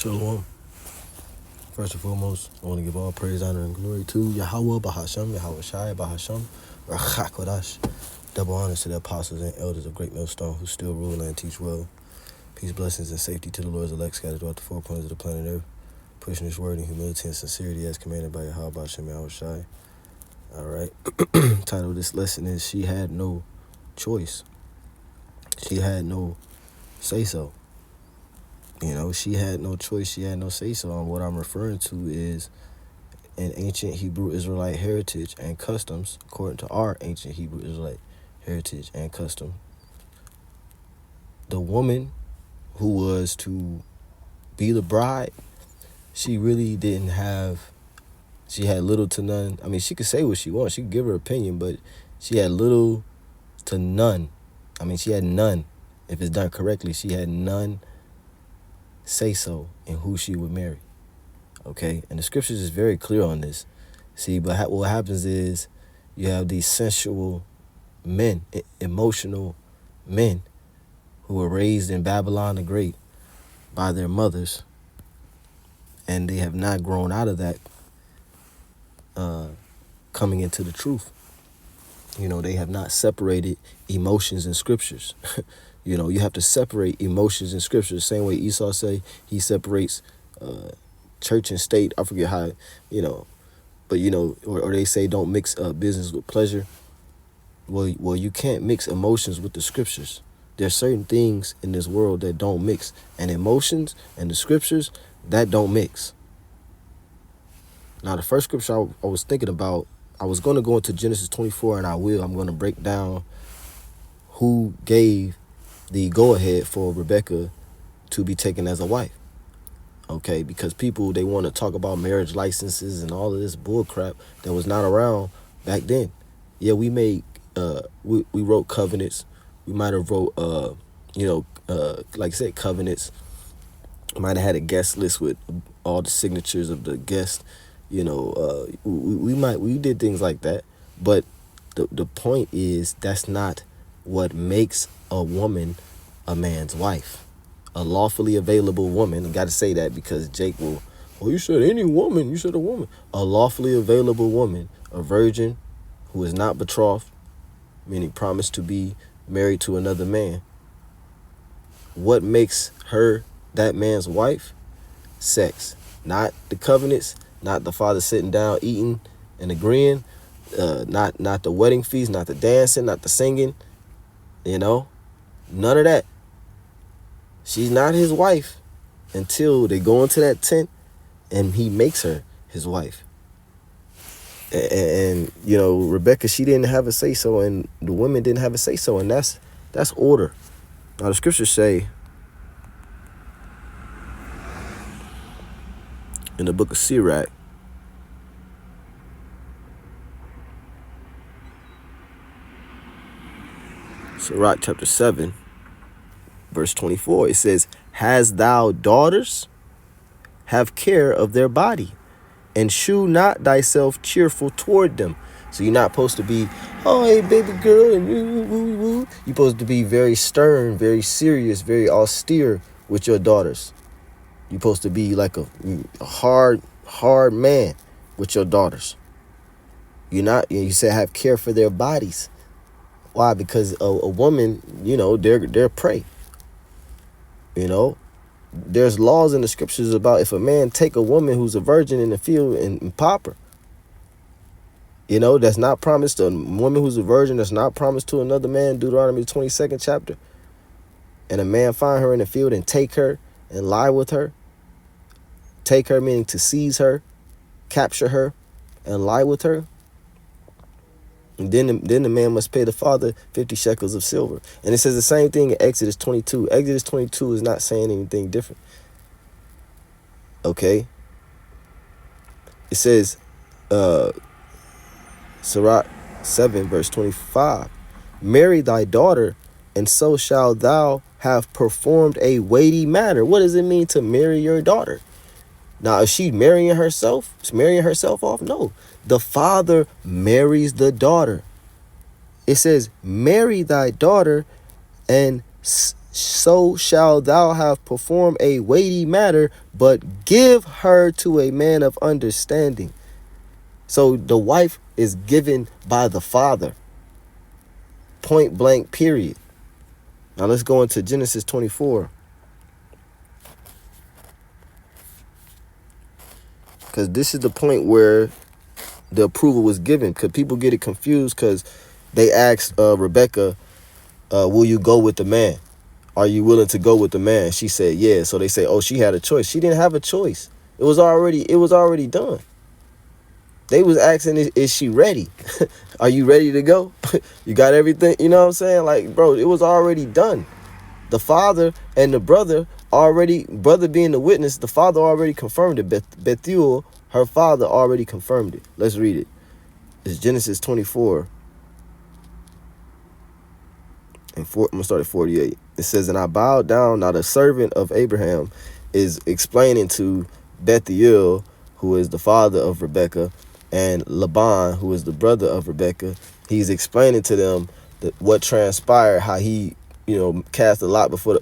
Shalom. First and foremost, I want to give all praise, honor, and glory to Yahweh, Bahasham, Yahweh Shai, Bahasham, Rachak Kodash. Double honors to the apostles and elders of Great Millstone who still rule and teach well. Peace, blessings, and safety to the Lord's elect scattered throughout the four corners of the planet Earth, pushing His word in humility and sincerity as commanded by Yahweh, Bahasham, Yahweh Shai. All right. Title of this lesson is She Had No Choice. She had no say-so. She had no choice. She had no say-so. And what I'm referring to is in ancient Hebrew Israelite heritage and customs, according to our ancient Hebrew Israelite heritage and custom, the woman who was to be the bride, she really didn't have, she had little to none. I mean, she could say what she wants. She could give her opinion, but she had little to none. I mean, she had none. If it's done correctly, she had none say-so in who she would marry. Okay? And the scriptures is very clear on this. See, but what happens is you have these sensual men, emotional men who were raised in Babylon the Great by their mothers, and they have not grown out of that coming into the truth. They have not separated emotions and scriptures. You have to separate emotions and scriptures. Same way Esau say he separates church and state. I forget how, but or they say don't mix business with pleasure. Well, you can't mix emotions with the scriptures. There's certain things in this world that don't mix, and emotions and the scriptures, that don't mix. Now, the first scripture I was thinking about, I was going to go into Genesis 24, and I'm going to break down who gave the go-ahead for Rebecca to be taken as a wife. Okay, because people, they want to talk about marriage licenses and all of this bull crap that was not around back then. Yeah, we made, we wrote covenants. We might have wrote, like I said, covenants. Might have had a guest list with all the signatures of the guests. We did things like that. But the point is, that's not what makes a woman a man's wife. A lawfully available woman, I got to say that because Jake will, you said any woman, you said a woman. A lawfully available woman, a virgin who is not betrothed, meaning promised to be married to another man. What makes her that man's wife? Sex. Not the covenants, not the father sitting down eating and agreeing, not the wedding feast, not the dancing, not the singing, none of that. She's not his wife until they go into that tent and he makes her his wife. And Rebecca, she didn't have a say-so, and the women didn't have a say-so, and that's order. Now, the scriptures say in the book of Sirach, Sirach chapter 7, verse 24, it says, "Hast thou daughters? Have care of their body, and shew not thyself cheerful toward them." So you're not supposed to be, oh, hey, baby girl, and woo. You're supposed to be very stern, very serious, very austere with your daughters. You're supposed to be like a hard man with your daughters. You say have care for their bodies. Why? Because a woman, they're prey. There's laws in the scriptures about if a man take a woman who's a virgin in the field and pop her. That's not promised to a woman who's a virgin. That's not promised to another man. Deuteronomy 22nd chapter. And a man find her in the field and take her and lie with her. Take her meaning to seize her, capture her, and lie with her. And then the man must pay the father 50 shekels of silver. And it says the same thing in Exodus 22. Exodus 22 is not saying anything different. Okay? It says, Sirach 7, verse 25, "Marry thy daughter, and so shalt thou have performed a weighty matter." What does it mean to marry your daughter? Now, is she marrying herself? Is marrying herself off? No. The father marries the daughter. It says, "Marry thy daughter, and so shall thou have performed a weighty matter, but give her to a man of understanding. So the wife is given by the father. Point blank, period. Now let's go into Genesis 24. Because this is the point where the approval was given. Because people get it confused because they asked Rebecca, will you go with the man? Are you willing to go with the man? She said, yeah. So they say, oh, she had a choice. She didn't have a choice. It was already done. They was asking, is she ready? Are you ready to go? You got everything? You know what I'm saying? Like, bro, it was already done. The father and the brother brother being the witness, the father already confirmed it. Bethuel, her father, already confirmed it. Let's read it. It's Genesis 24. I'm going to start at 48. It says, and I bowed down. Now the servant of Abraham is explaining to Bethuel, who is the father of Rebekah, and Laban, who is the brother of Rebekah. He's explaining to them what transpired, how he, cast a lot before,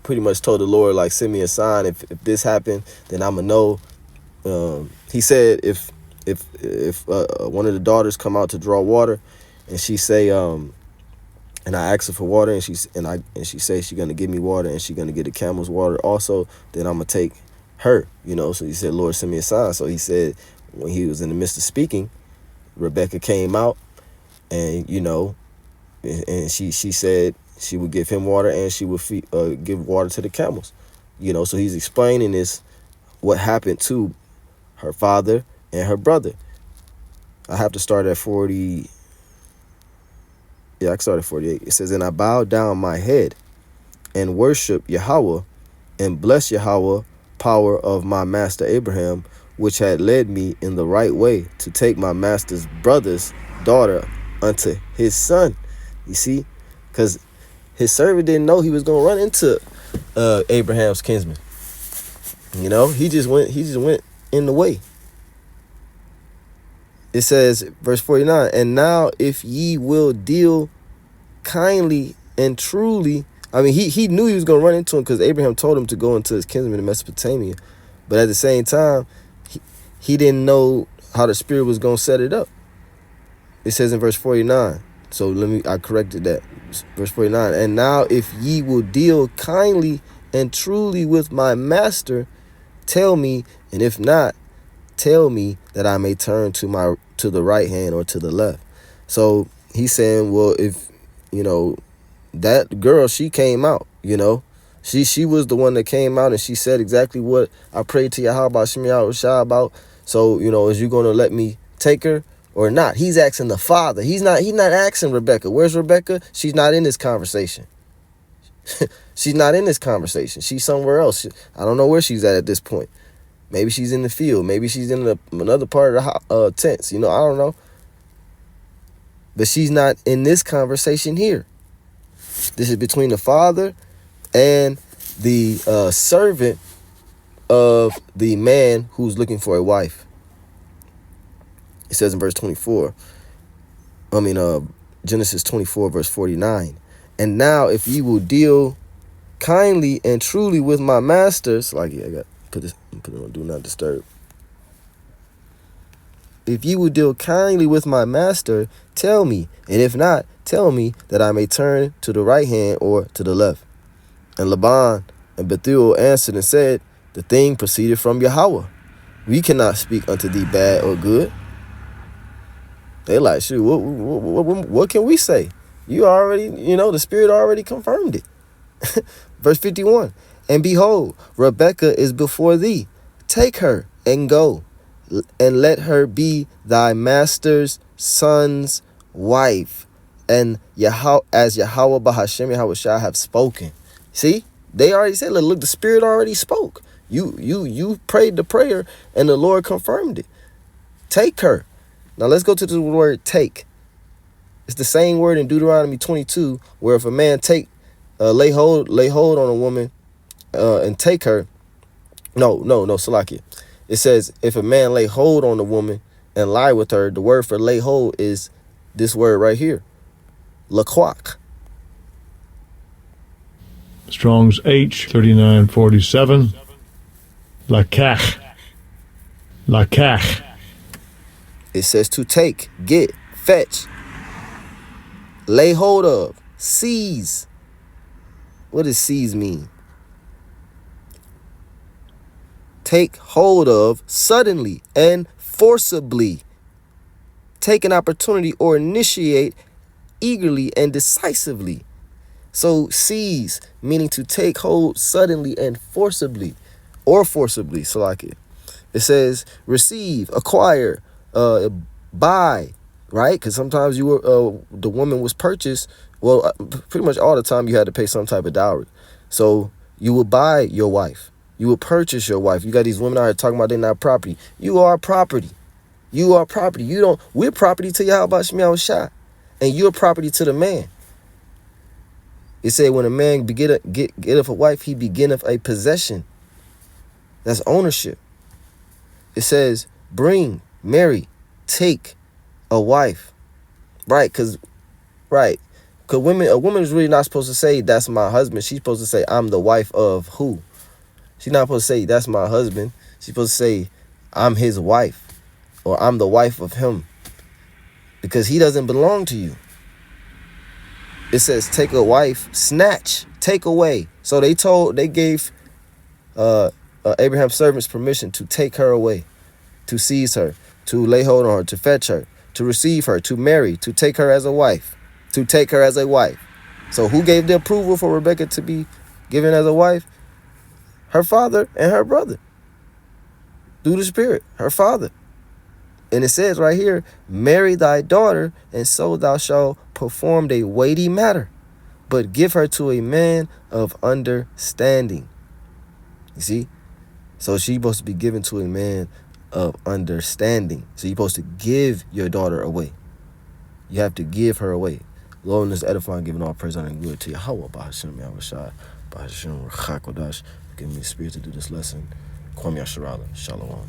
pretty much told the Lord, like, send me a sign. If this happened, then I'm going to know. He said, if one of the daughters come out to draw water and she say, and I ask her for water, and she says she's gonna give me water, and she's gonna get the camel's water also, then I'm gonna take her, So he said, Lord, send me a sign. So he said, when he was in the midst of speaking, Rebecca came out, and and she said she would give him water, and she would give water to the camels, So he's explaining this, what happened to her father and her brother. I have to start at 40. Yeah, I started 48. It says, and I bowed down my head and worship Yahweh and bless Yahweh, power of my master Abraham, which had led me in the right way to take my master's brother's daughter unto his son. You see, because his servant didn't know he was going to run into Abraham's kinsman. He just went in the way. It says, verse 49, and now if ye will deal kindly and truly, he knew he was going to run into him because Abraham told him to go into his kinsman in Mesopotamia. But at the same time, he didn't know how the Spirit was going to set it up. It says in verse 49, so I corrected that. Verse 49, and now if ye will deal kindly and truly with my master, tell me, and if not, tell me that I may turn to the right hand or to the left. So he's saying, well, if that girl, she came out, she was the one that came out, and she said exactly what I prayed to Yahweh about Shemiah about. So is you going to let me take her or not? He's asking the father. He's not asking Rebecca. Where's Rebecca? She's not in this conversation. She's not in this conversation. She's somewhere else. I don't know where she's at this point. Maybe she's in the field. Maybe she's in another part of the tents. I don't know. But she's not in this conversation here. This is between the father and the servant of the man who's looking for a wife. It says in verse 24. Genesis 24, verse 49. And now if ye will deal kindly and truly with my masters, I got put it on do not disturb. If you will deal kindly with my master, tell me, and if not, tell me that I may turn to the right hand or to the left. And Laban and Bethuel answered and said, the thing proceeded from Yahweh. We cannot speak unto thee bad or good. They like, shoot, what can we say? You already, the Spirit already confirmed it. Verse 51. And behold, Rebekah is before thee. Take her and go, and let her be thy master's son's wife. And as Yahweh Bahashem Yahweh Shah have spoken. See, they already said, look, the Spirit already spoke. You prayed the prayer, and the Lord confirmed it. Take her. Now let's go to the word take. It's the same word in Deuteronomy 22, where if a man lay hold on a woman and take her. No, Salakia. It says if a man lay hold on a woman and lie with her, the word for lay hold is this word right here, laquak. Strong's H 3947. Lakach. Lakach. It says to take, get, fetch, lay hold of, seize. What does seize mean? Take hold of suddenly and forcibly. Take an opportunity or initiate eagerly and decisively. So seize, meaning to take hold suddenly and forcibly, or forcibly, so like it. It says receive, acquire, buy, right? Because sometimes you were the woman was purchased. Well, pretty much all the time you had to pay some type of dowry. So you would buy your wife. You would purchase your wife. You got these women out here talking about they're not property. You are property. You are property. We're property to Yahweh Shemiah Shah. And you're property to the man. It said when a man getteth a wife, he beginneth a possession. That's ownership. It says bring, marry, take a wife. Right, because a woman is really not supposed to say that's my husband. She's supposed to say I'm the wife of who? She's not supposed to say that's my husband. She's supposed to say I'm his wife, or I'm the wife of him, because he doesn't belong to you. It says take a wife, snatch, take away. So they gave Abraham's servants permission to take her away, to seize her, to lay hold on her, to fetch her, to receive her, to marry, to take her as a wife, to take her as a wife. So who gave the approval for Rebecca to be given as a wife? Her father and her brother. Through the Spirit, her father. And it says right here, marry thy daughter, and so thou shalt perform a weighty matter, but give her to a man of understanding. You see? So she's supposed to be given to a man of understanding. So you're supposed to give your daughter away. You have to give her away. Lord, in this edifying, giving all praise, honor, and glory to Yahweh, Bahashem, Yahushua, Bahashem, Rachakodash. Give me the spirit to do this lesson. Kwame Yasharala. Shalom.